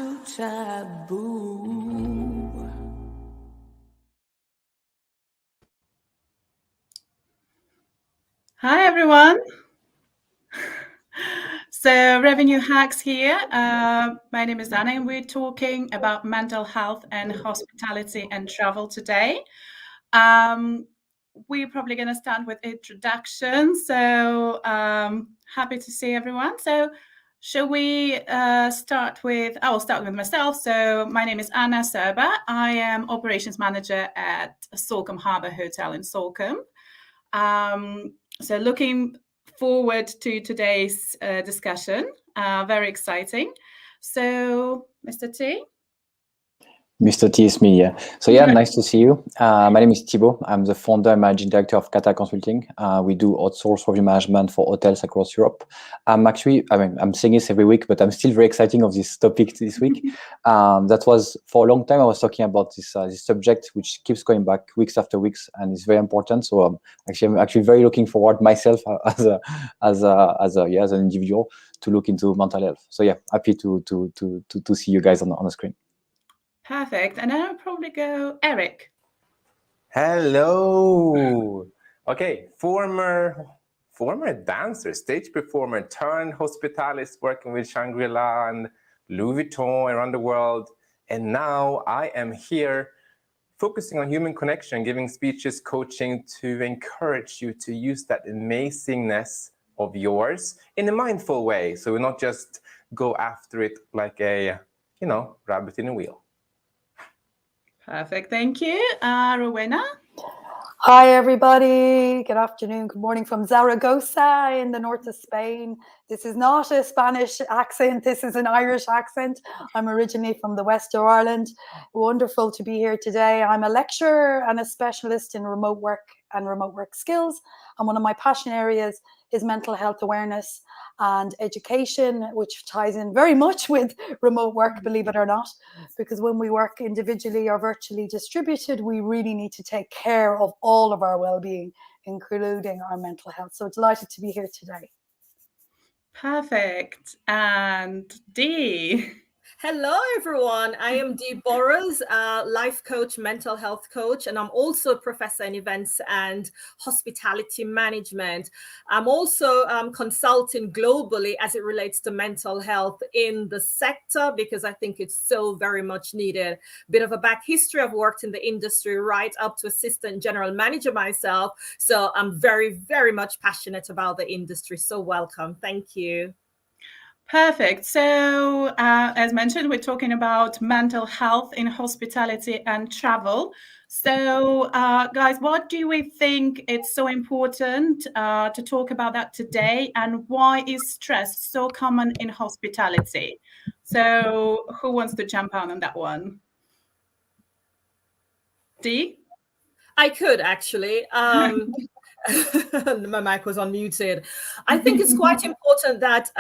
too taboo. Hi, everyone. So revenue hacks here. My name is Anna, and we're talking about mental health and hospitality and travel today. We're probably going to start with introduction. So happy to see everyone. So shall we start with, I'll start with myself. So my name is Anna Serba. I am operations manager at Salcombe Harbour Hotel in Salcombe. So looking forward to today's discussion. Very exciting. So, Mr. T? Mr. T is me, yeah. So yeah, nice to see you. My name is Thibaut. I'm the founder and managing director of Qatar Consulting. We do outsource revenue management for hotels across Europe. I'm saying this every week, but I'm still very excited of this topic this week. That was, for a long time, I was talking about this subject, which keeps going back weeks after weeks, and it's very important. So I'm actually very looking forward myself as an individual to look into mental health. So yeah, happy to see you guys on the screen. Perfect. And then I'll probably go Eric. Hello. Okay, former dancer, stage performer, turned hospitalist, working with Shangri-La and Louis Vuitton around the world. And now I am here focusing on human connection, giving speeches, coaching to encourage you to use that amazingness of yours in a mindful way. So we not just go after it like a, rabbit in a wheel. Perfect. Thank you. Rowena? Hi, everybody. Good afternoon. Good morning from Zaragoza in the north of Spain. This is not a Spanish accent. This is an Irish accent. I'm originally from the west of Ireland. Wonderful to be here today. I'm a lecturer and a specialist in remote work and remote work skills. And one of my passion areas is mental health awareness and education, which ties in very much with remote work, believe it or not, because when we work individually or virtually distributed, we really need to take care of all of our well-being, including our mental health. So delighted to be here today. Perfect. And Dee? Hello, everyone. I am Dee Borras, life coach, mental health coach, and I'm also a professor in events and hospitality management. I'm also consulting globally as it relates to mental health in the sector because I think it's so very much needed. Bit of a back history. I've worked in the industry right up to assistant general manager myself. So I'm very, very much passionate about the industry. So welcome. Thank you. Perfect. So, as mentioned, we're talking about mental health in hospitality and travel. So, guys, what do we think it's so important to talk about that today? And why is stress so common in hospitality? So, who wants to jump on that one? Dee? I could actually. My mic was unmuted. I think it's quite important that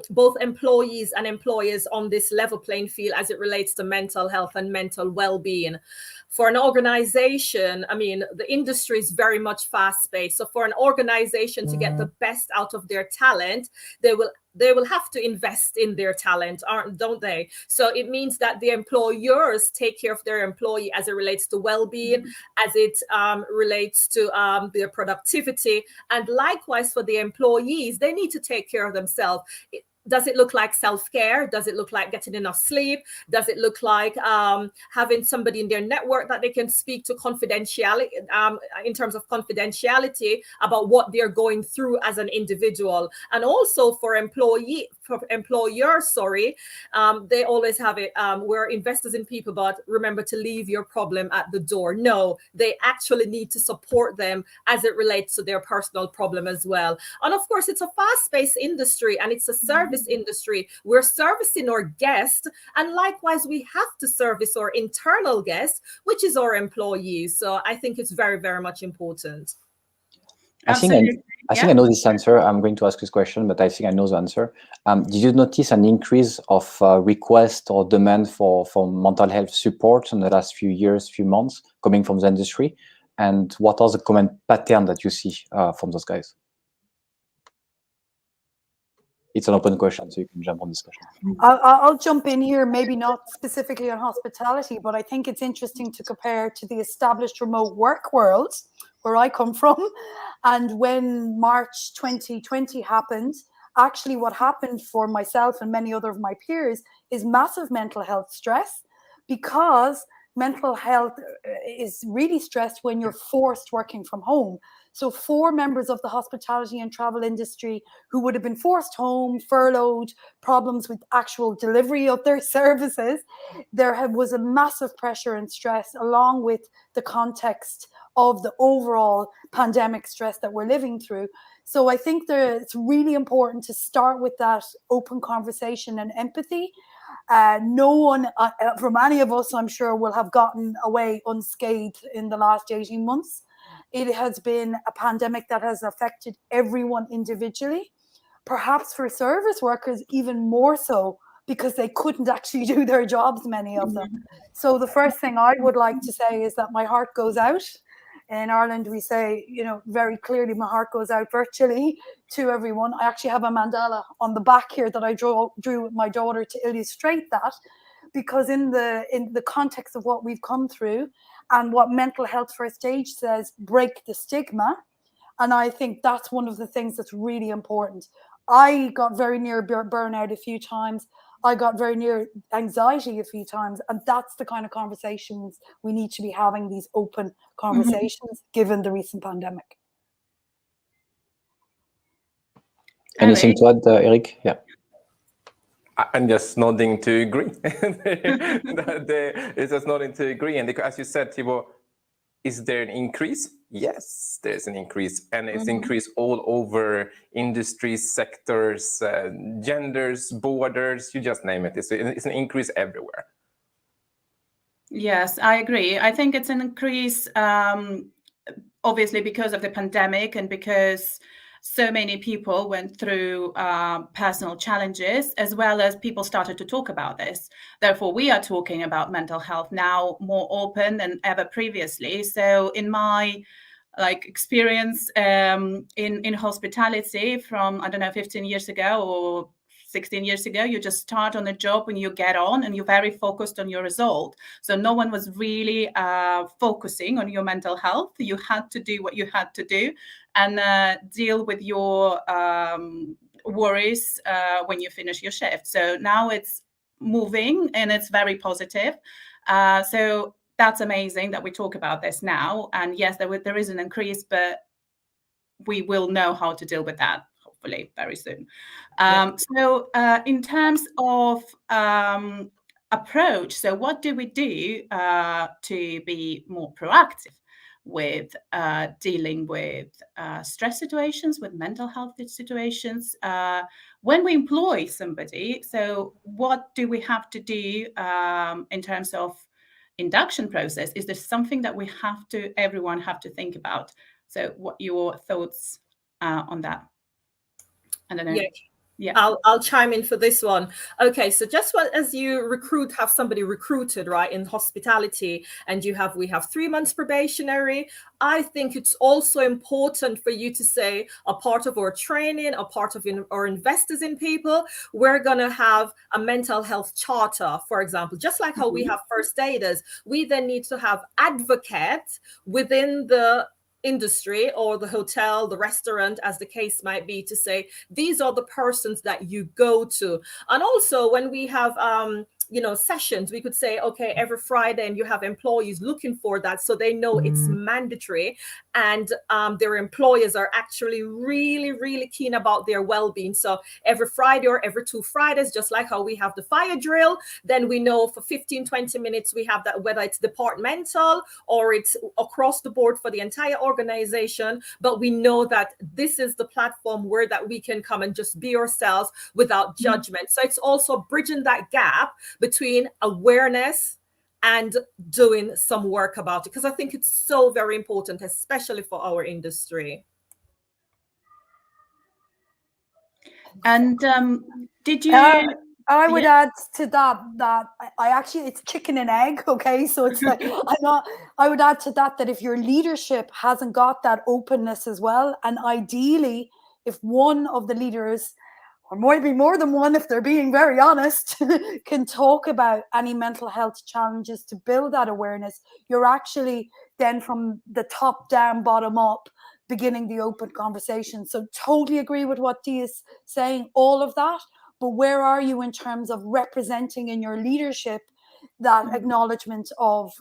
both employees and employers on this level playing field as it relates to mental health and mental well-being. For an organization, I mean, the industry is very much fast-paced. So for an organization to get the best out of their talent, they will have to invest in their talent, don't they? So it means that the employers take care of their employee as it relates to well-being, as it relates to their productivity. And likewise for the employees, they need to take care of themselves. Does it look like self-care? Does it look like getting enough sleep? Does it look like having somebody in their network that they can speak to confidentiality, in terms of confidentiality about what they're going through as an individual? And also for employers, they always have it, we're investors in people, but remember to leave your problem at the door. No, they actually need to support them as it relates to their personal problem as well. And of course, it's a fast-paced industry and it's a service industry. We're servicing our guests, and likewise we have to service our internal guests, which is our employees. So I think it's very, very much important. I think I know this answer. I'm going to ask this question, but I think I know the answer. Did you notice an increase of request or demand for mental health support in the last few years, few months, coming from the industry? And what are the common pattern that you see from those guys? it's an open question, so you can jump on discussion. I'll jump in here, maybe not specifically on hospitality, but I think it's interesting to compare to the established remote work world where I come from. And when March 2020 happened, actually what happened for myself and many other of my peers is massive mental health stress, because mental health is really stressed when you're forced working from home. So 4 members of the hospitality and travel industry who would have been forced home, furloughed, problems with actual delivery of their services, there was a massive pressure and stress, along with the context of the overall pandemic stress that we're living through. So I think it's really important to start with that open conversation and empathy. No one from any of us, I'm sure, will have gotten away unscathed in the last 18 months. It has been a pandemic that has affected everyone individually, perhaps for service workers even more so, because they couldn't actually do their jobs, many of them. So the first thing I would like to say is that my heart goes out. In Ireland, we say, very clearly, my heart goes out virtually to everyone. I actually have a mandala on the back here that I drew with my daughter to illustrate that, because in the context of what we've come through and what Mental Health First Aid says, break the stigma. And I think that's one of the things that's really important. I got very near burnout a few times. I got very near anxiety a few times. And that's the kind of conversations we need to be having, these open conversations, given the recent pandemic. Anything to add, Eric? Yeah. I'm just nodding to agree. It's just nodding to agree. And as you said, Thibaut, is there an increase? Yes, there's an increase. And it's increased all over industries, sectors, genders, borders, you just name it. It's an increase everywhere. Yes, I agree. I think it's an increase, obviously, because of the pandemic and because so many people went through personal challenges, as well as people started to talk about this. Therefore, we are talking about mental health now more open than ever previously. So in my experience in hospitality from, 15 years ago or 16 years ago, you just start on a job and you get on and you're very focused on your result. So no one was really focusing on your mental health. You had to do what you had to do and deal with your worries when you finish your shift. So now it's moving and it's very positive. So that's amazing that we talk about this now. And yes, there is an increase, but we will know how to deal with that hopefully very soon. So in terms of approach, so what do we do to be more proactive with dealing with stress situations, with mental health situations, when we employ somebody? So what do we have to do in terms of induction process? Is there something that everyone have to think about? So what your thoughts on that? I don't know. Yeah. I'll chime in for this one. Okay, so just as you have somebody recruited, right, in hospitality, and we have 3 months probationary, I think it's also important for you to say, a part of our training, a part of our investors in people, we're going to have a mental health charter, for example, just like how we have first aiders. We then need to have advocates within the industry or the hotel, the restaurant, as the case might be, to say these are the persons that you go to. And also when we have sessions, we could say, okay, every Friday, and you have employees looking for that, so they know it's mandatory, and their employers are actually really, really keen about their well-being. So every Friday or every 2 Fridays, just like how we have the fire drill, then we know for 15-20 minutes we have that, whether it's departmental or it's across the board for the entire organization, but we know that this is the platform where that we can come and just be ourselves without judgment. So it's also bridging that gap between awareness and doing some work about it, because I think it's so very important, especially for our industry. And did you? I would add to that I actually, it's chicken and egg. Okay, so it's like I would add to that if your leadership hasn't got that openness as well, and ideally, if one of the leaders or maybe more than one if they're being very honest, can talk about any mental health challenges to build that awareness, you're actually then from the top down, bottom up, beginning the open conversation. So totally agree with what Dee is saying, all of that. But where are you in terms of representing in your leadership that acknowledgement of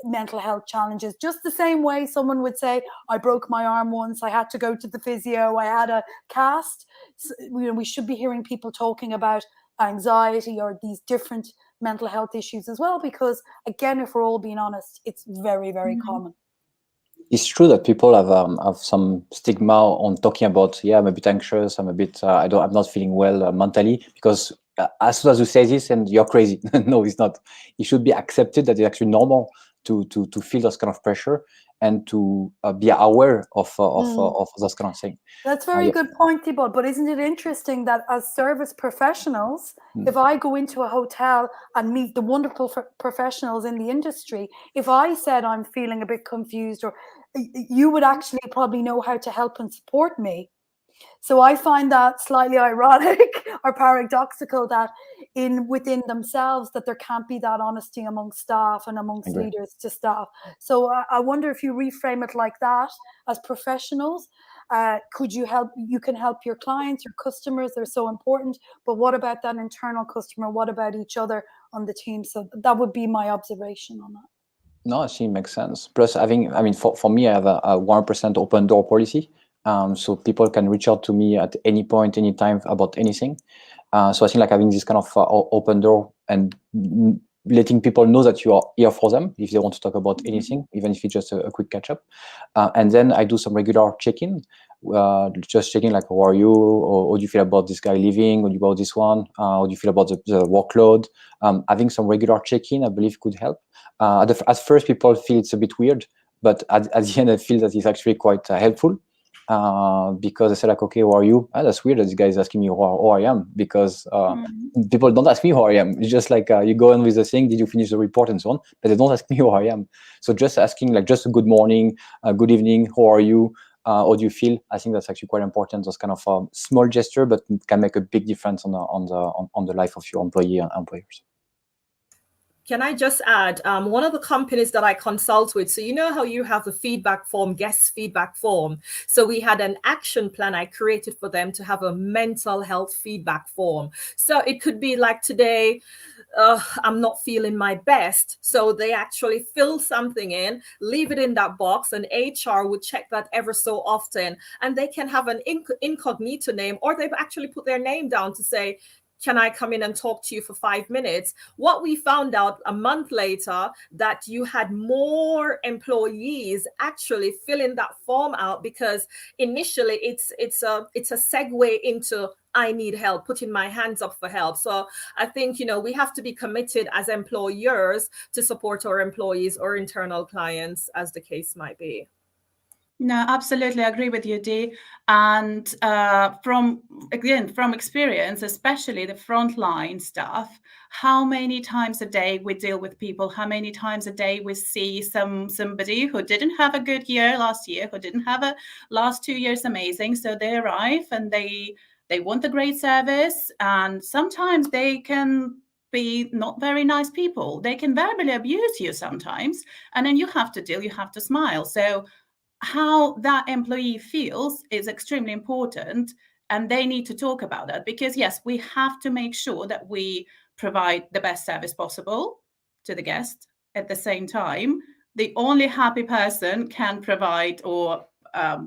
mental health challenges? Just the same way someone would say, I broke my arm once, I had to go to the physio, I had a cast. So, we should be hearing people talking about anxiety or these different mental health issues as well, because again, if we're all being honest, it's very, very common. It's true that people have some stigma on talking about, I'm a bit anxious, I'm a bit, I'm not feeling well mentally, because as soon as you say this, and you're crazy. No, it's not. It should be accepted that it's actually normal to feel this kind of pressure and to be aware of those kind of thing. That's very good point, Thibault. But isn't it interesting that as service professionals, if I go into a hotel and meet the wonderful professionals in the industry, if I said I'm feeling a bit confused, or you would actually probably know how to help and support me. So I find that slightly ironic or paradoxical that within themselves that there can't be that honesty amongst staff and amongst leaders to staff. So I wonder if you reframe it like that as professionals. Could you help? You can help your clients, your customers. They're so important. But what about that internal customer? What about each other on the team? So that would be my observation on that. No, I think it makes sense. Plus, for me, I have a 1% open door policy. So people can reach out to me at any point, any time about anything. So I think like having this kind of open door and letting people know that you are here for them if they want to talk about anything, even if it's just a quick catch up. And then I do some regular check-in, just checking like, how are you? Or how do you feel about this guy leaving? What do you about this one? How do you feel about the workload? Having some regular check-in, I believe, could help. At first, people feel it's a bit weird, but at the end, I feel that it's actually quite helpful. Because I said like, okay, who are you? That's weird that this guy is asking me who I am, because people don't ask me who I am. It's just like you go on with the thing, did you finish the report and so on, but they don't ask me who I am. So just asking like just a good morning, good evening, who are you, how do you feel? I think that's actually quite important. Those kind of small gesture, but can make a big difference on the life of your employee and employers. Can I just add, one of the companies that I consult with, so you know how you have the feedback form, guest feedback form. So we had an action plan I created for them to have a mental health feedback form. So it could be like today, I'm not feeling my best. So they actually fill something in, leave it in that box, and HR would check that ever so often. And they can have an incognito name, or they've actually put their name down to say, can I come in and talk to you for 5 minutes? What we found out a month later, that you had more employees actually filling that form out, because initially it's a segue into I need help, putting my hands up for help. So I think, we have to be committed as employers to support our employees or internal clients, as the case might be. No, absolutely, I agree with you, Dee. And from experience, especially the frontline stuff, how many times a day we deal with people, how many times a day we see somebody who didn't have a good year last year, who didn't have a last 2 years amazing. So they arrive and they want a great service, and sometimes they can be not very nice people. They can verbally abuse you sometimes, and then you have to smile. So how that employee feels is extremely important, and they need to talk about that, because yes, we have to make sure that we provide the best service possible to the guest. At the same time, the only happy person can provide a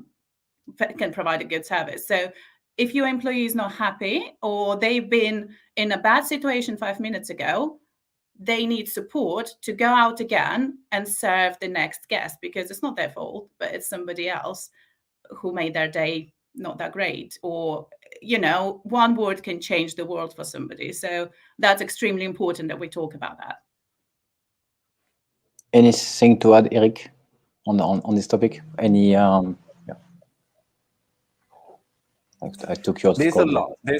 good service. So if your employee is not happy, or they've been in a bad situation 5 minutes ago, they need support to go out again and serve the next guest, because it's not their fault, but it's somebody else who made their day not that great. Or, one word can change the world for somebody. So that's extremely important that we talk about that. Anything to add, Eric, on this topic? I took your. There's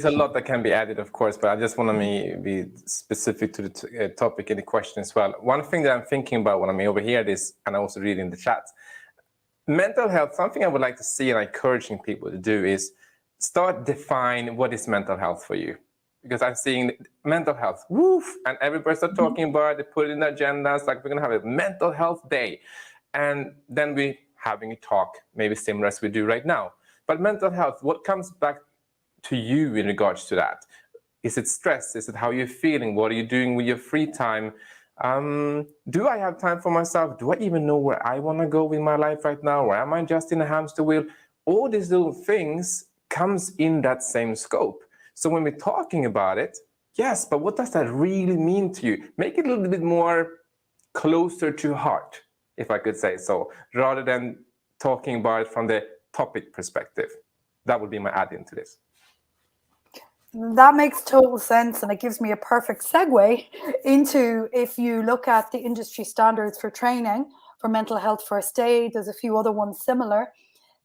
a lot that can be added, of course, but I just want to be specific to the topic in the question as well. One thing that I'm thinking about when I'm over here is, and I also read in the chat, mental health, something I would like to see and encouraging people to do is start define what is mental health for you. Because I'm seeing mental health, woof, and everybody start talking about it, they put it in the agendas, like we're gonna have a mental health day. And then we having a talk, maybe similar as we do right now. But mental health, what comes back to you in regards to that? Is it stress? Is it how you're feeling? What are you doing with your free time? Do I have time for myself? Do I even know where I wanna go with my life right now? Or am I just in a hamster wheel? All these little things comes in that same scope. So when we're talking about it, yes, but what does that really mean to you? Make it a little bit more closer to heart, if I could say so, rather than talking about it from the topic perspective. That would be my add-in to this. That makes total sense, and it gives me a perfect segue into, if you look at the industry standards for training for mental health first aid, there's a few other ones similar.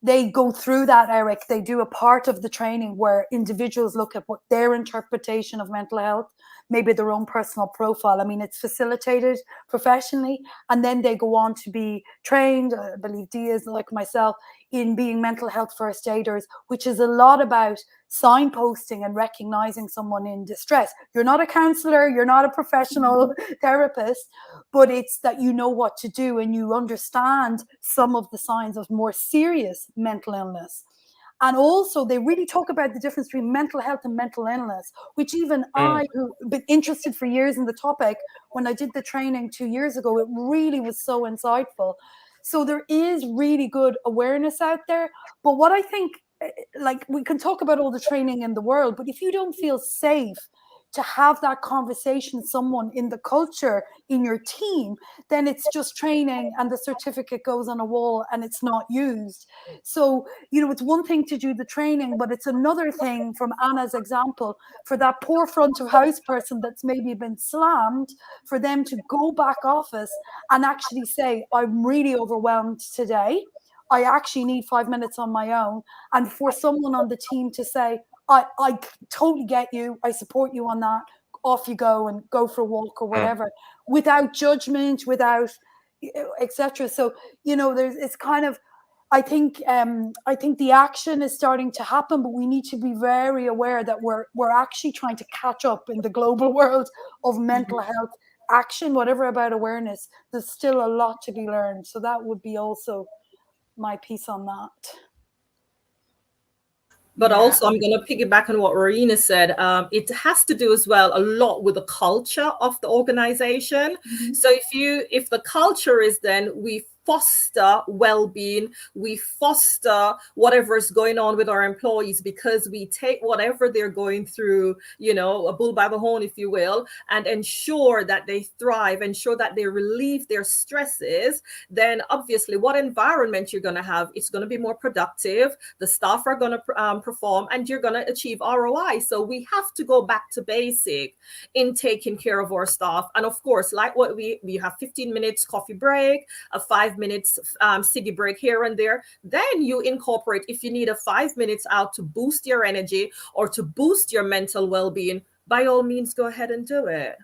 They go through that, Eric. They do a part of the training where individuals look at what their interpretation of mental health, maybe their own personal profile. I mean, it's facilitated professionally, and then they go on to be trained, I believe Dee is like myself, in being mental health first aiders, which is a lot about signposting and recognizing someone in distress. You're not a counselor, you're not a professional therapist, but it's that you know what to do and you understand some of the signs of more serious mental illness. And also they really talk about the difference between mental health and mental illness, which even I, who've been interested for years in the topic, when I did the training 2 years ago, it really was so insightful. So there is really good awareness out there. But what I think, like, we can talk about all the training in the world, but if you don't feel safe to have that conversation with someone in the culture, in your team, then it's just training and the certificate goes on a wall and it's not used. So, you know, it's one thing to do the training, but it's another thing, from Anna's example, for that poor front of house person that's maybe been slammed, for them to go back office and actually say, I'm really overwhelmed today. I actually need 5 minutes on my own. And for someone on the team to say, I totally get you. I support you on that. Off you go and go for a walk or whatever, without judgment, without etc. So, you know, it's kind of, I think the action is starting to happen, but we need to be very aware that we're actually trying to catch up in the global world of mental health action, whatever about awareness. There's still a lot to be learned. So that would be also my piece on that. But also, I'm going to piggyback on what Marina said. It has to do as well a lot with the culture of the organization. So if the culture is, then we foster well-being, we foster whatever is going on with our employees, because we take whatever they're going through, you know, a bull by the horn, if you will, and ensure that they thrive, ensure that they relieve their stresses. Then obviously what environment you're going to have, it's going to be more productive, the staff are going to perform, and you're going to achieve ROI. So we have to go back to basic in taking care of our staff. And of course, like what we have 15 minutes coffee break, a 5 minutes ciggy break here and there. Then you incorporate, if you need a 5 minutes out to boost your energy or to boost your mental well-being, by all means, go ahead and do it.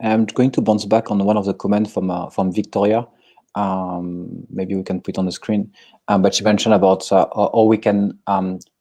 I'm going to bounce back on one of the comments from Victoria. Maybe we can put it on the screen. But she mentioned about how we can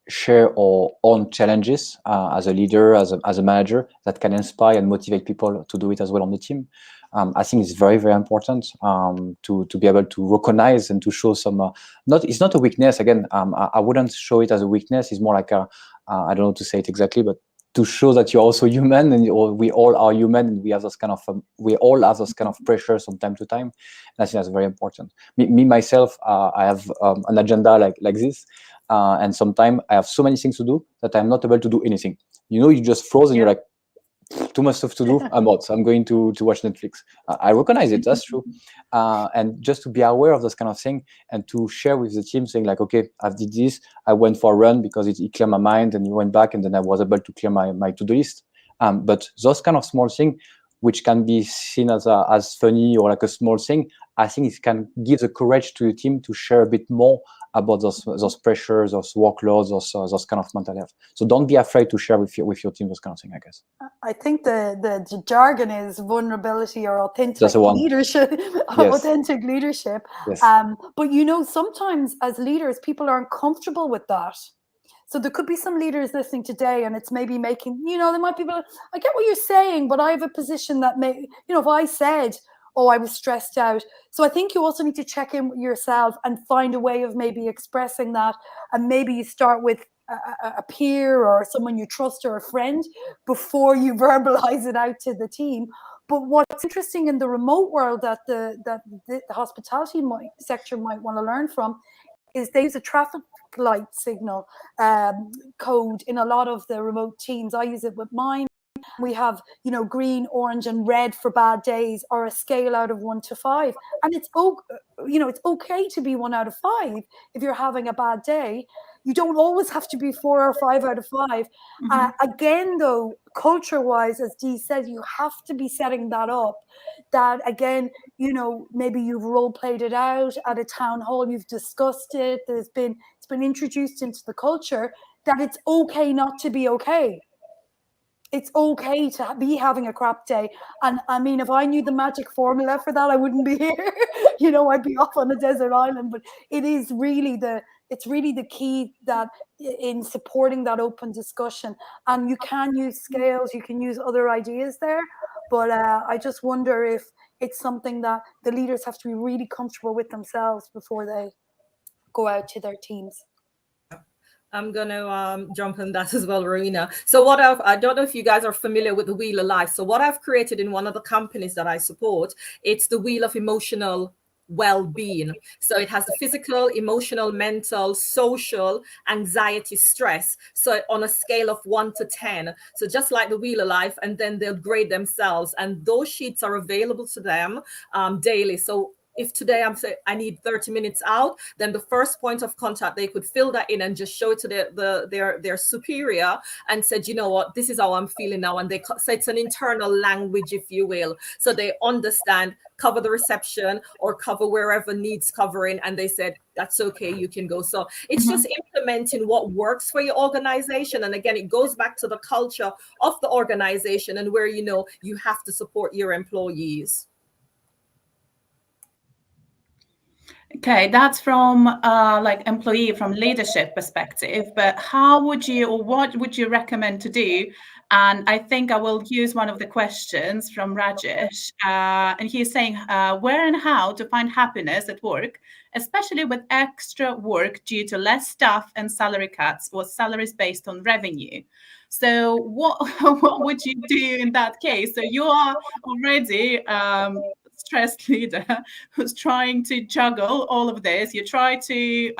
share our own challenges as a leader, as a manager, that can inspire and motivate people to do it as well on the team. I think it's very, very important to be able to recognize and to show some. It's not a weakness. Again, I wouldn't show it as a weakness. It's more like I don't know how to say it exactly, but to show that you're also human, and we all are human, and we have those kind of we all have those kind of pressures from time to time. And I think that's very important. Me myself, I have an agenda like this, and sometimes I have so many things to do that I'm not able to do anything. You know, you just froze and you're like, too much stuff to do. I'm out. I'm going to watch Netflix. I recognize it. That's true. And just to be aware of this kind of thing and to share with the team, saying like, okay, I did this. I went for a run because it cleared my mind, and you went back, and then I was able to clear my to-do list. But those kind of small things, which can be seen as funny or like a small thing, I think it can give the courage to the team to share a bit more about those pressures, those workloads, those kind of mental health. So don't be afraid to share with your team those kind of things, I guess. I think the jargon is vulnerability or authentic leadership. Yes. Authentic leadership. Yes. But you know, sometimes as leaders, people aren't comfortable with that. So there could be some leaders listening today, and it's maybe making, you know, there might be people, I get what you're saying, but I have a position that may, you know, if I said, oh, I was stressed out. So I think you also need to check in with yourself and find a way of maybe expressing that. And maybe you start with a peer or someone you trust or a friend before you verbalize it out to the team. But what's interesting in the remote world that the hospitality sector might want to learn from is they use a traffic light signal code in a lot of the remote teams. I use it with mine. We have, you know, green, orange, and red for bad days, or a scale out of 1 to 5. And it's, you know, it's okay to be 1 out of 5 if you're having a bad day. You don't always have to be 4 or 5 out of 5. Again, though, culture-wise, as Dee said, you have to be setting that up. That, again, you know, maybe you've role-played it out at a town hall, you've discussed it, it's been introduced into the culture, that it's okay not to be okay. It's okay to be having a crap day. And I mean, if I knew the magic formula for that, I wouldn't be here. You know, I'd be off on a desert island. But it is really it's really the key that in supporting that open discussion. And you can use scales, you can use other ideas there. But I just wonder if it's something that the leaders have to be really comfortable with themselves before they go out to their teams. I'm going to jump on that as well, Rowena. So I don't know if you guys are familiar with the Wheel of Life. So what I've created in one of the companies that I support, it's the Wheel of Emotional Well-being. So it has the physical, emotional, mental, social, anxiety, stress. So on a scale of 1 to 10. So just like the Wheel of Life, and then they'll grade themselves. And those sheets are available to them daily. So if today I'm saying I need 30 minutes out, then the first point of contact, they could fill that in and just show it to their superior and said, you know what, this is how I'm feeling now. And so it's an internal language, if you will. So they understand, cover the reception or cover wherever needs covering. And they said, that's okay, you can go. So it's just implementing what works for your organization. And again, it goes back to the culture of the organization and where, you know, you have to support your employees. Okay, that's from like employee, from leadership perspective, but how would you, or what would you recommend to do? And I think I will use one of the questions from Rajesh, and he's saying where and how to find happiness at work, especially with extra work due to less staff and salary cuts or salaries based on revenue. So what would you do in that case? So you are already stressed leader who's trying to juggle all of this. You try to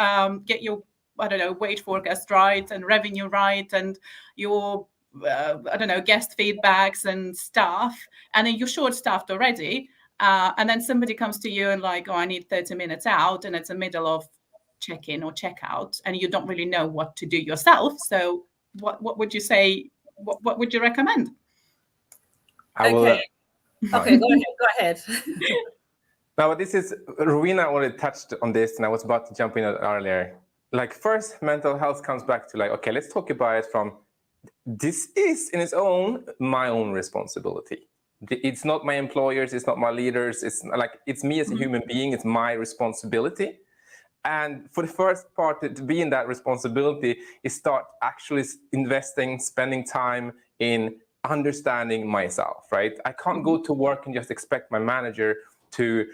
get your, I don't know, wage forecast right and revenue right and your, I don't know, guest feedbacks and stuff. And then you're short-staffed already. And then somebody comes to you and like, oh, I need 30 minutes out. And it's the middle of check-in or check-out. And you don't really know what to do yourself. So what would you say? What would you recommend? Okay, go ahead. Now, this is, Rowena already touched on this, and I was about to jump in earlier. Like, first, mental health comes back to like, okay, let's talk about it from, this is in its own, my own responsibility. It's not my employers, it's not my leaders, it's like, it's me as a human being, it's my responsibility. And for the first part, to be in that responsibility is start actually investing, spending time in understanding myself, right? I can't go to work and just expect my manager to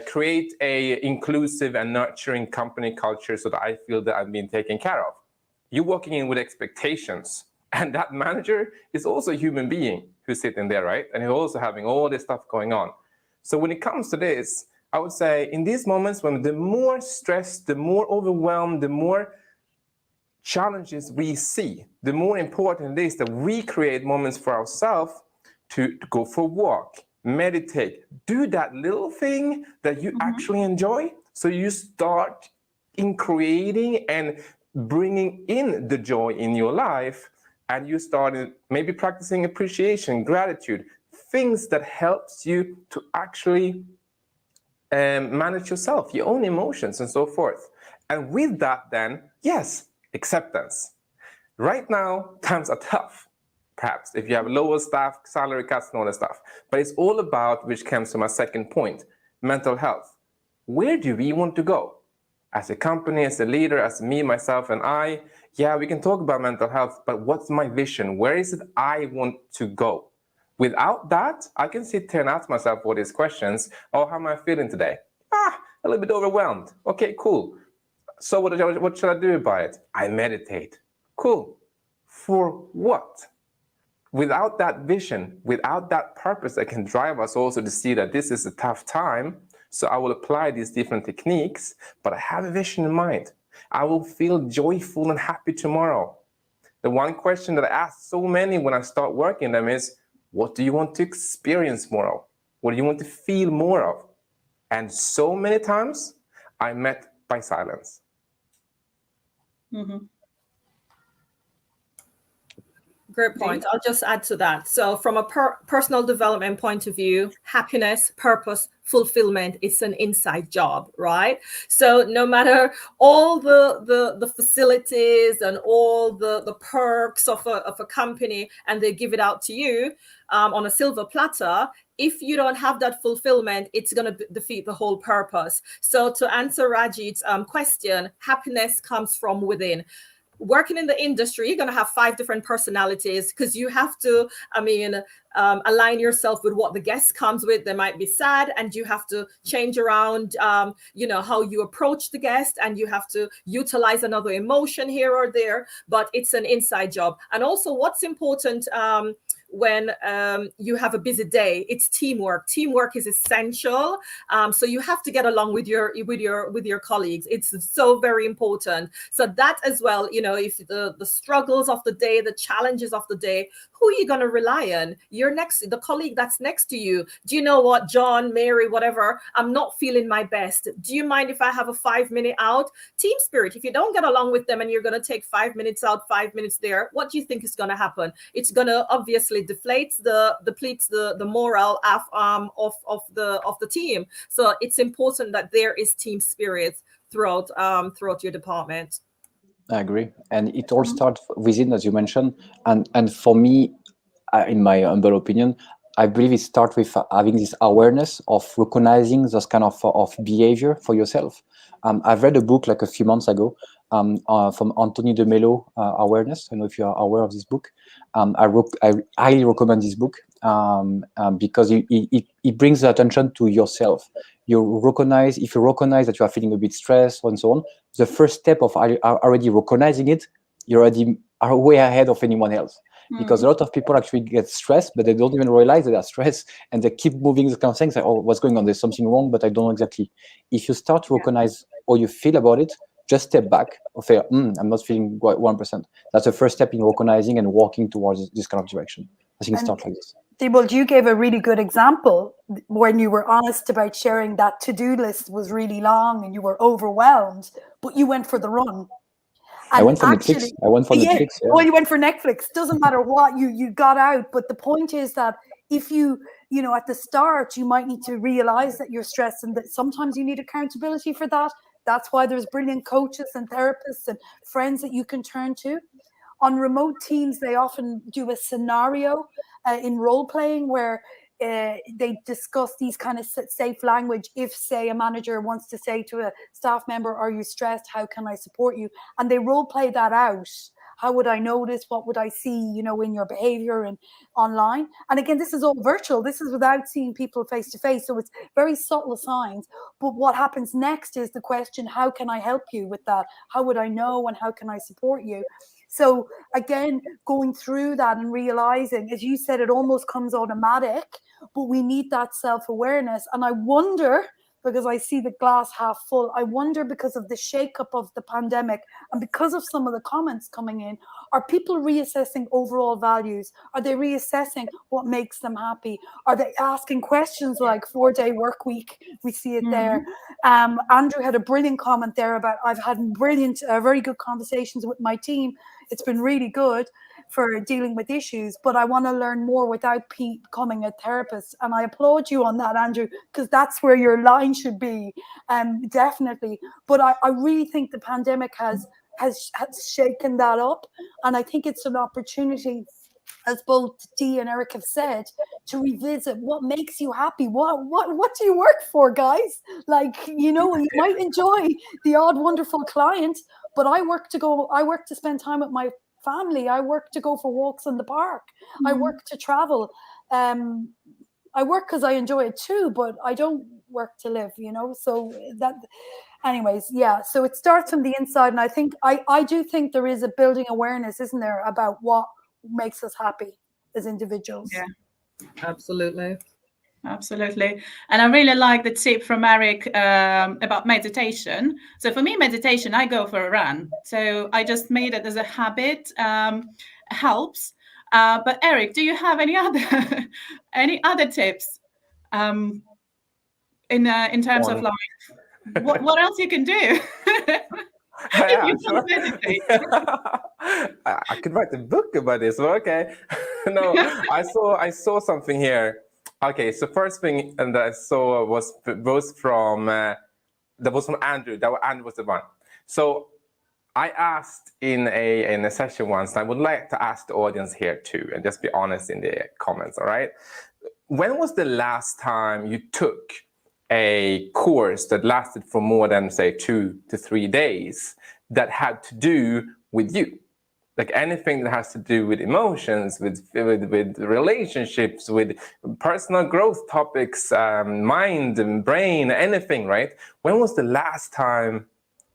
create a inclusive and nurturing company culture so that I feel that I'm being taken care of. You're walking in with expectations, and that manager is also a human being who's sitting there, right? And he's also having all this stuff going on. So when it comes to this, I would say in these moments when the more stressed, the more overwhelmed, the more challenges we see, the more important it is that we create moments for ourselves to go for a walk, meditate, do that little thing that you actually enjoy. So you start in creating and bringing in the joy in your life, and you started maybe practicing appreciation, gratitude, things that helps you to actually manage yourself, your own emotions and so forth. And with that then, yes, acceptance. Right now, times are tough, perhaps, if you have lower staff, salary cuts and all that stuff. But it's all about, which comes to my second point, mental health. Where do we want to go? As a company, as a leader, as me, myself, and I, yeah, we can talk about mental health, but what's my vision? Where is it I want to go? Without that, I can sit here and ask myself all these questions. Oh, how am I feeling today? A little bit overwhelmed. Okay, cool. So what should I do about it? I meditate. Cool. For what? Without that vision, without that purpose that can drive us also to see that this is a tough time, so I will apply these different techniques, but I have a vision in mind. I will feel joyful and happy tomorrow. The one question that I ask so many when I start working them is, what do you want to experience more of? What do you want to feel more of? And so many times I'm met by silence. Mm-hmm. Great point. I'll just add to that. So from a personal development point of view, happiness, purpose, fulfillment, it's an inside job, right? So no matter all the facilities and all the perks of a company, and they give it out to you on a silver platter, if you don't have that fulfillment, it's going to defeat the whole purpose. So to answer Rajit's question, happiness comes from within. Working in the industry, you're going to have 5 different personalities because you have to, align yourself with what the guest comes with. They might be sad, and you have to change around, how you approach the guest, and you have to utilize another emotion here or there. But it's an inside job. And also, what's important when you have a busy day, it's teamwork. Teamwork is essential. So you have to get along with your colleagues. It's so very important. So that as well, if the struggles of the day, the challenges of the day, who are you going to rely on? The colleague that's next to you. Do you know what, John, Mary, whatever, I'm not feeling my best. Do you mind if I have a 5-minute out? Team spirit. If you don't get along with them and you're going to take 5 minutes out, 5 minutes there, what do you think is going to happen? It's going to obviously depletes the morale of the team. So it's important that there is team spirit throughout your department. I agree, and it all starts within, as you mentioned, and for me, in my humble opinion, I believe it starts with having this awareness of recognizing those kind of behavior for yourself. I've read a book like a few months ago from Anthony de Mello, Awareness. I don't know if you are aware of this book. I highly recommend this book because it brings the attention to yourself. If you recognize that you are feeling a bit stressed and so on, the first step of already recognizing it, you already are way ahead of anyone else. Because a lot of people actually get stressed, but they don't even realize that they're stressed, and they keep moving the kind of things like, oh, what's going on? There's something wrong, but I don't know exactly. If you start to recognize how you feel about it, just step back or say, I'm not feeling 1%. That's the first step in recognizing and walking towards this kind of direction. I think it starts like this. Thibault, you gave a really good example when you were honest about sharing that to-do list was really long and you were overwhelmed, but you went for the run. I went for Netflix. Yeah. Well, you went for Netflix. Doesn't matter what you got out. But the point is that if you at the start, you might need to realize that you're stressed and that sometimes you need accountability for that. That's why there's brilliant coaches and therapists and friends that you can turn to. On remote teams, they often do a scenario in role playing where they discuss these kind of safe language. If, say, a manager wants to say to a staff member, are you stressed? How can I support you? And they role play that out. How would I notice? What would I see, in your behavior and online? And again, this is all virtual. This is without seeing people face to face. So it's very subtle signs. But what happens next is the question, how can I help you with that? How would I know? And how can I support you? So again, going through that and realizing, as you said, it almost comes automatic, but we need that self-awareness. And I wonder, because I see the glass half full, I wonder, because of the shakeup of the pandemic and because of some of the comments coming in, are people reassessing overall values? Are they reassessing what makes them happy? Are they asking questions like 4-day work week? We see it there. Andrew had a brilliant comment there about, I've had very good conversations with my team. It's been really good for dealing with issues, but I want to learn more without becoming a therapist. And I applaud you on that, Andrew, because that's where your line should be, definitely. But I really think the pandemic has shaken that up. And I think it's an opportunity, as both Dee and Eric have said, to revisit what makes you happy. What do you work for, guys? You might enjoy the odd wonderful client, but I work to spend time with my family. I work to go for walks in the park. I work to travel. I work because I enjoy it too, but I don't work to live, so that, anyways, yeah. So it starts from the inside. And I think, I do think there is a building awareness, isn't there, about what makes us happy as individuals. Yeah. Absolutely. Absolutely. And I really like the tip from Eric about meditation. So for me, meditation, I go for a run. So I just made it as a habit. Helps. But Eric, do you have any other tips in terms of like what else you can do? Yeah, You sure. don't meditate. I could write a book about this, but okay. No, I saw something here. Okay, so first thing that I saw was from Andrew. Andrew was the one. So I asked in a session once, and I would like to ask the audience here too, and just be honest in the comments, all right? When was the last time you took a course that lasted for more than, say, 2 to 3 days that had to do with you? Like anything that has to do with emotions, with relationships, with personal growth topics, mind and brain, anything, right? When was the last time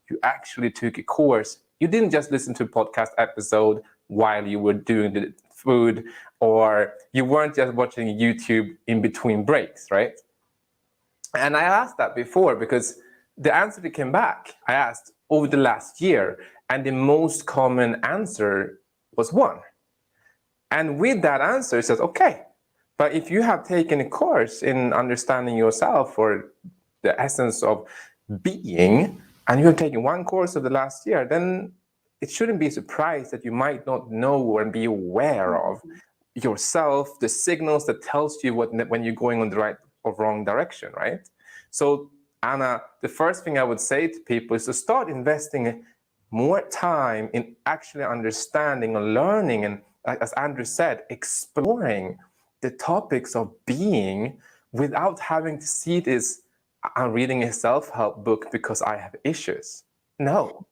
you actually took a course? You didn't just listen to a podcast episode while you were doing the food, or you weren't just watching YouTube in between breaks, right? And I asked that before because the answer that came back, I asked over the last year, and the most common answer was 1. And with that answer, it says, okay, but if you have taken a course in understanding yourself or the essence of being, and you have taken 1 course of the last year, then it shouldn't be a surprise that you might not know or be aware of yourself, the signals that tells you when you're going on the right or wrong direction, right? So Anna, the first thing I would say to people is to start investing more time in actually understanding and learning, and as Andrew said, exploring the topics of being without having to see it as I'm reading a self-help book because I have issues. No,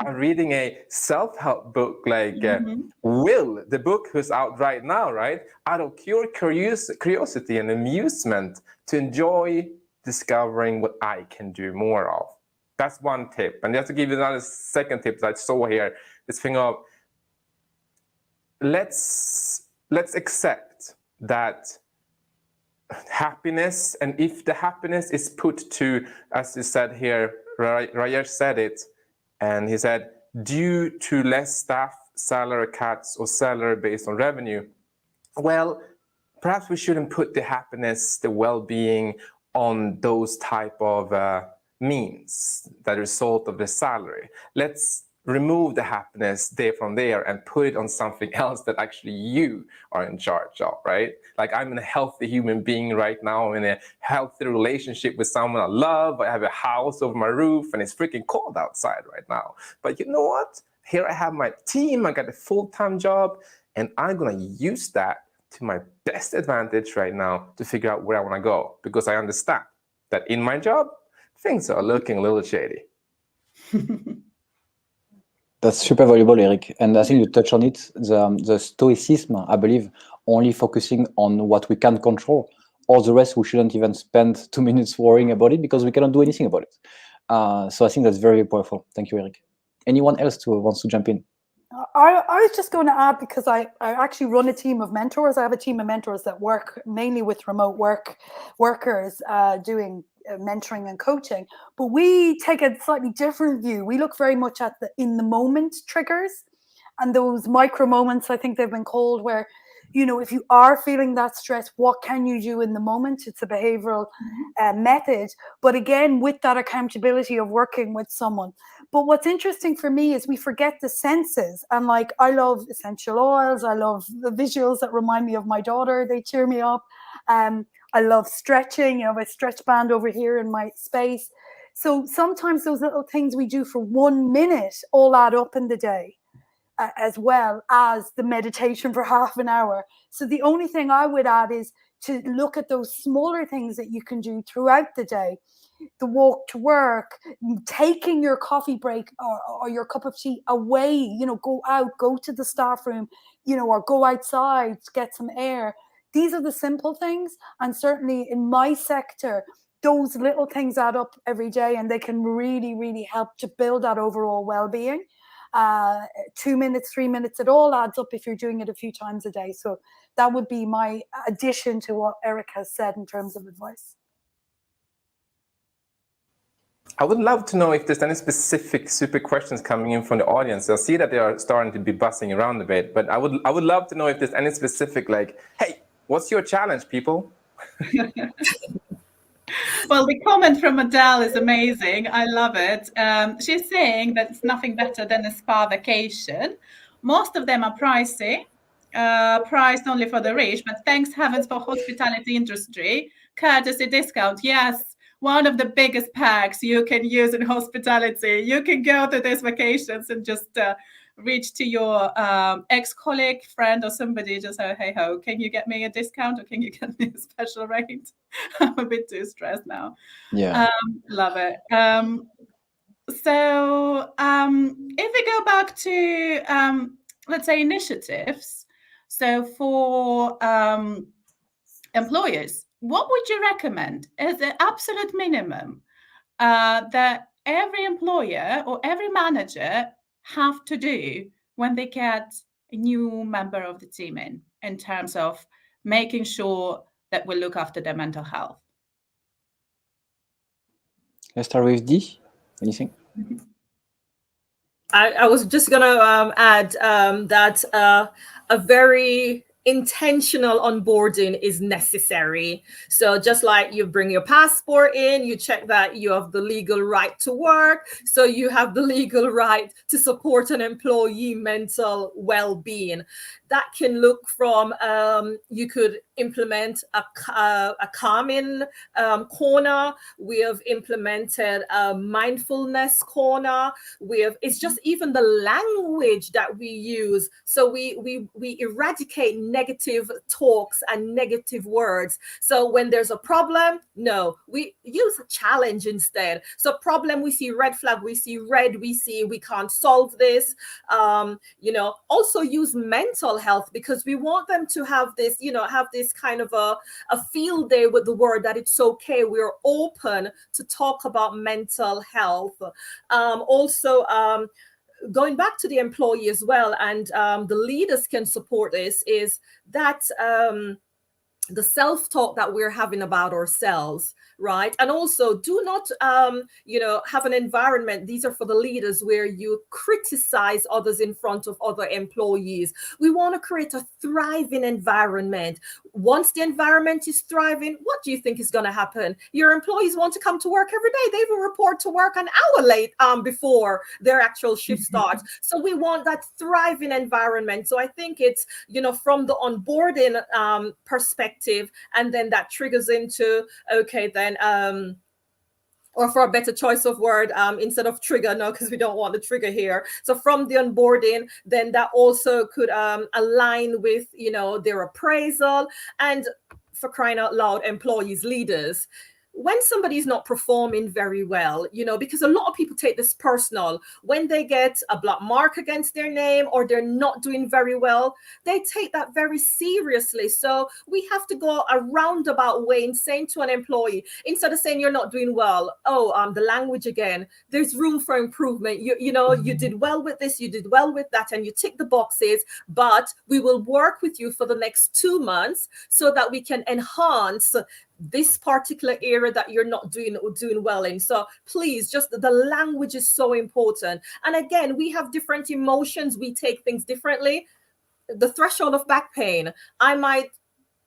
I'm reading a self-help book like Will, the book who's out right now, right? Out of pure curiosity and amusement to enjoy discovering what I can do more of. That's one tip. And just to give you another second tip that I saw here, this thing of let's accept that happiness, and if the happiness is put to, as you said here, Rajesh said it, and he said, due to less staff, salary cuts, or salary based on revenue. Well, perhaps we shouldn't put the happiness, the well-being on those type of means, the result of the salary. Let's remove the happiness from there and put it on something else that actually you are in charge of, right? Like I'm a healthy human being right now. I'm in a healthy relationship with someone I love. I have a house over my roof and it's freaking cold outside right now. But you know what? Here I have my team. I got a full-time job and I'm going to use that to my best advantage right now to figure out where I want to go, because I understand that in my job, things are looking a little shady. That's super valuable, Eric. And I think you touch on it, the stoicism, I believe, only focusing on what we can control. All the rest, we shouldn't even spend 2 minutes worrying about it because we cannot do anything about it. So I think that's very powerful. Thank you, Eric. Anyone else wants to jump in? I was just going to add, because I actually run a team of mentors. I have a team of mentors that work mainly with remote workers doing mentoring and coaching, but we take a slightly different view. We look very much at the in the moment triggers and those micro moments, I think they've been called, where, you know, if you are feeling that stress, what can you do in the moment? It's a behavioral method, but again, with that accountability of working with someone. But what's interesting for me is we forget the senses. And like, I love essential oils. I love the visuals that remind me of my daughter. They cheer me up. I love stretching. You know, I have a stretch band over here in my space. So sometimes those little things we do for 1 minute all add up in the day, as well as the meditation for half an hour. So the only thing I would add is to look at those smaller things that you can do throughout the day. The walk to work, taking your coffee break or your cup of tea away, you know, go out, go to the staff room, you know, or go outside, get some air. These are the simple things. And certainly in my sector, those little things add up every day, and they can really, really help to build that overall well-being. 2 minutes, 3 minutes, it all adds up if you're doing it a few times a day. So that would be my addition to what Eric has said in terms of advice. I would love to know if there's any specific super questions coming in from the audience. I see that they are starting to be buzzing around a bit, but I would love to know if there's any specific, like, hey, what's your challenge, people? Well, the comment from Adele is amazing. I love it. She's saying that it's nothing better than a spa vacation. Most of them are pricey, priced only for the rich, but thanks heavens for hospitality industry, courtesy discount. Yes, one of the biggest perks you can use in hospitality. You can go to these vacations and just reach to your ex-colleague, friend, or somebody, just say, hey ho, can you get me a discount, or can you get me a special rate? I'm a bit too stressed now. Yeah. Love it. So if we go back to, let's say, initiatives, so for employers, what would you recommend as the absolute minimum that every employer or every manager have to do when they get a new member of the team in terms of making sure that we look after their mental health? Let's start with D. Anything? I was just going to add that a very intentional onboarding is necessary. So just like you bring your passport in, you check that you have the legal right to work, so you have the legal right to support an employee mental well-being. That can look from, you could implement a calming corner. We have implemented a mindfulness corner. It's just even the language that we use. So we eradicate negative talks and negative words. So when there's a problem, no, we use a challenge instead. So problem, we see red flag, we see red, we see we can't solve this. Also use mental health, because we want them to have this, have this kind of a field day with the word that it's okay. We're open to talk about mental health. Going back to the employee as well, and the leaders can support this, is that the self-talk that we're having about ourselves, right? And also do not, have an environment, these are for the leaders, where you criticize others in front of other employees. We want to create a thriving environment. Once the environment is thriving, what do you think is going to happen? Your employees want to come to work every day. They will report to work an hour late before their actual shift starts. So we want that thriving environment. So I think it's, from the onboarding perspective, and then that triggers into, okay, then or for a better choice of word, instead of trigger, no, because we don't want the trigger here. So from the onboarding, then that also could align with, their appraisal. And for crying out loud, employees, leaders, when somebody's not performing very well, because a lot of people take this personal, when they get a black mark against their name or they're not doing very well, they take that very seriously. So we have to go a roundabout way in saying to an employee, instead of saying you're not doing well, the language again, there's room for improvement. You did well with this, you did well with that, and you tick the boxes, but we will work with you for the next 2 months so that we can enhance this particular area that you're not doing well in. So please, just the language is so important. And again, we have different emotions. We take things differently. The threshold of back pain, I might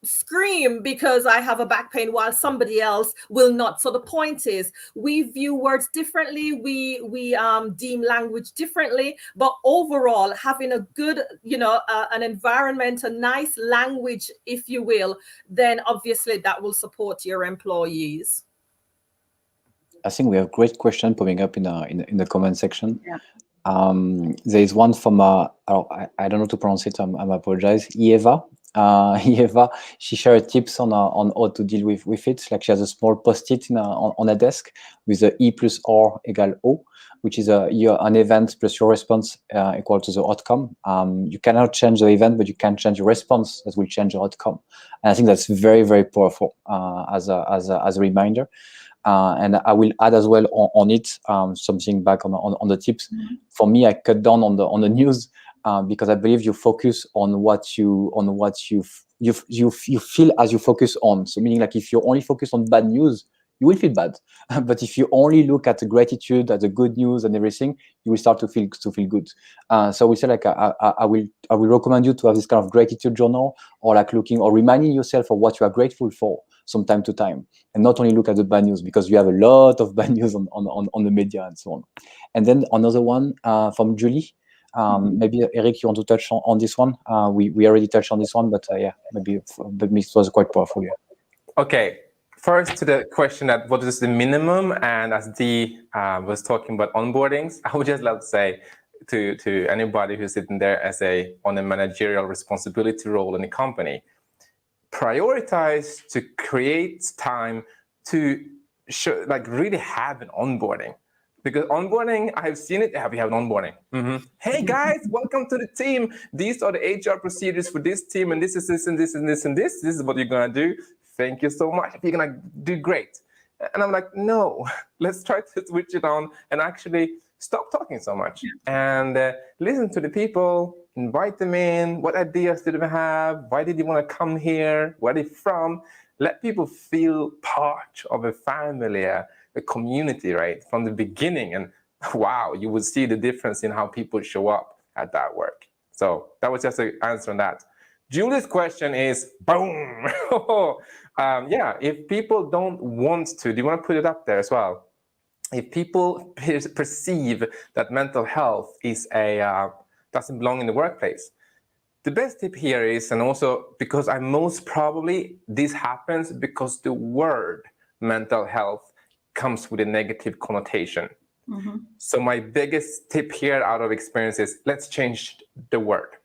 scream because I have a back pain while somebody else will not. So the point is, we view words differently, we deem language differently, but overall having a good, an environment, a nice language, if you will, then obviously that will support your employees. I think we have great question popping up in the comment section. Yeah. There is one from I don't know to pronounce it. I apologize. Eva. Eva, she shared tips on how to deal with it. Like she has a small post-it on a desk with the E plus R equal O, which is an event plus your response equal to the outcome. You cannot change the event, but you can change your response that will change the outcome. And I think that's very, very powerful as a reminder. And I will add as well on it something back on the tips. Mm-hmm. For me, I cut down on the news because I believe you focus on what you feel as you focus on. So meaning like if you only focus on bad news, you will feel bad. But if you only look at the gratitude, at the good news and everything, you will start to feel good. So we say like I will recommend you to have this kind of gratitude journal, or like looking or reminding yourself of what you are grateful for from time to time, and not only look at the bad news, because you have a lot of bad news on the media and so on. And then another one from Julie. Maybe Eric, you want to touch on this one? We already touched on this one, but yeah, maybe it was quite powerful. Yeah. Okay. First to the question that what is the minimum, and as Dee was talking about onboardings, I would just love to say to anybody who's sitting there on a managerial responsibility role in a company, prioritize to create time to show, like really have an onboarding. Because onboarding, I've seen it. We have an onboarding. Hey guys, welcome to the team. These are the HR procedures for this team, and this is this and this and this and this. This is what you're gonna do. Thank you so much. You're gonna do great. And I'm like, no, let's try to switch it on and actually stop talking so much and listen to the people, invite them in. What ideas did they have? Why did you want to come here? Where are they from? Let people feel part of a family, a community, right? From the beginning. And wow, you would see the difference in how people show up at that work. So that was just an answer on that. Julie's question is, boom. Yeah, if people don't want to, do you want to put it up there as well? If people perceive that mental health is doesn't belong in the workplace, the best tip here is, and also because most probably this happens because the word mental health comes with a negative connotation. So my biggest tip here out of experience is let's change the word.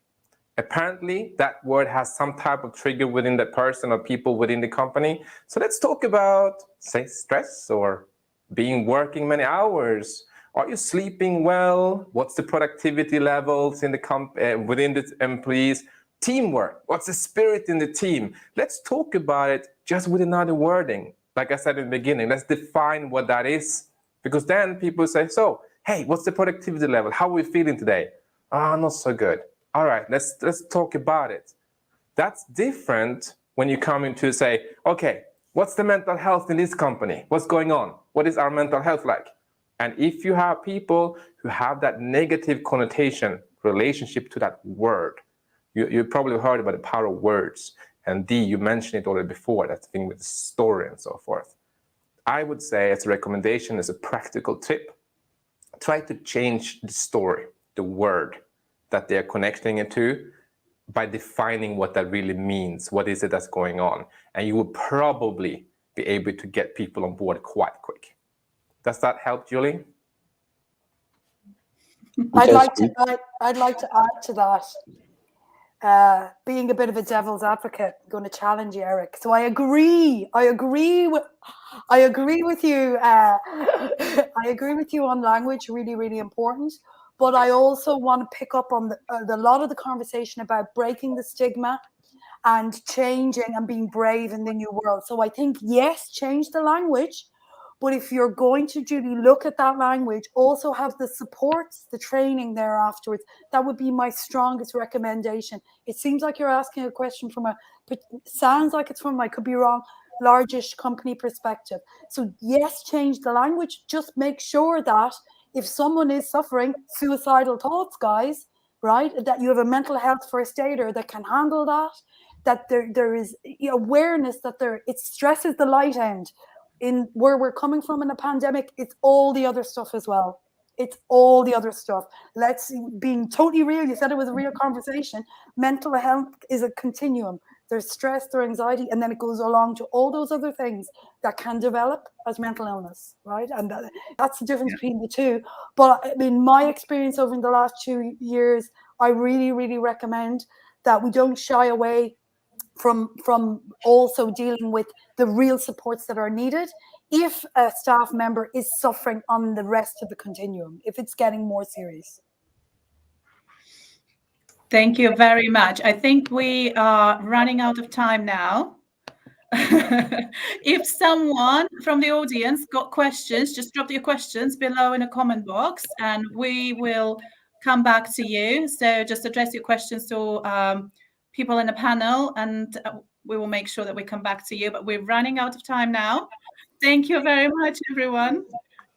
Apparently, that word has some type of trigger within the person or people within the company. So let's talk about, say, stress or working many hours. Are you sleeping well? What's the productivity levels in the within the employees? Teamwork. What's the spirit in the team? Let's talk about it just with another wording. Like I said in the beginning, let's define what that is. Because then people say, so, hey, what's the productivity level? How are we feeling today? Not so good. All right, let's talk about it. That's different when you come into say, okay, what's the mental health in this company? What's going on? What is our mental health like? And if you have people who have that negative connotation, relationship to that word, you probably heard about the power of words. And Dee, you mentioned it already before, that thing with the story and so forth. I would say as a recommendation, as a practical tip, try to change the story, the word that they're connecting it to, by defining what that really means. What is it that's going on? And you will probably be able to get people on board quite quick. Does that help, Julie? I'd like to add to that. Being a bit of a devil's advocate, I'm going to challenge you, Eric. So I agree with you. I agree with you on language, really, really important. But I also want to pick up on a lot of the conversation about breaking the stigma and changing and being brave in the new world. So I think, yes, change the language. But if you're going to really look at that language, also have the supports, the training there afterwards. That would be my strongest recommendation. It seems like you're asking a question sounds like it's from, I could be wrong, largish company perspective. So yes, change the language. Just make sure that if someone is suffering suicidal thoughts, guys, right, that you have a mental health first aider that can handle that there is awareness that stress is the light end. In where we're coming from in a pandemic, it's all the other stuff as well. It's all the other stuff. Being totally real, you said it was a real conversation. Mental health is a continuum. There's stress, there's anxiety, and then it goes along to all those other things that can develop as mental illness, right? And that's the difference between the two. But in my experience over the last 2 years, I really, really recommend that we don't shy away from also dealing with the real supports that are needed if a staff member is suffering on the rest of the continuum, if it's getting more serious. Thank you very much. I think we are running out of time now. If someone from the audience got questions, just drop your questions below in a comment box and we will come back to you. So just address your questions to people in the panel and we will make sure that we come back to you. But we're running out of time now. Thank you very much, everyone.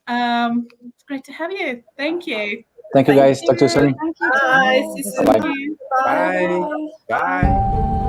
It's great to have you. Thank you. Thank you, guys. Talk to you soon. Thank you. Bye. See you soon. Bye-bye. Bye. Bye. Bye.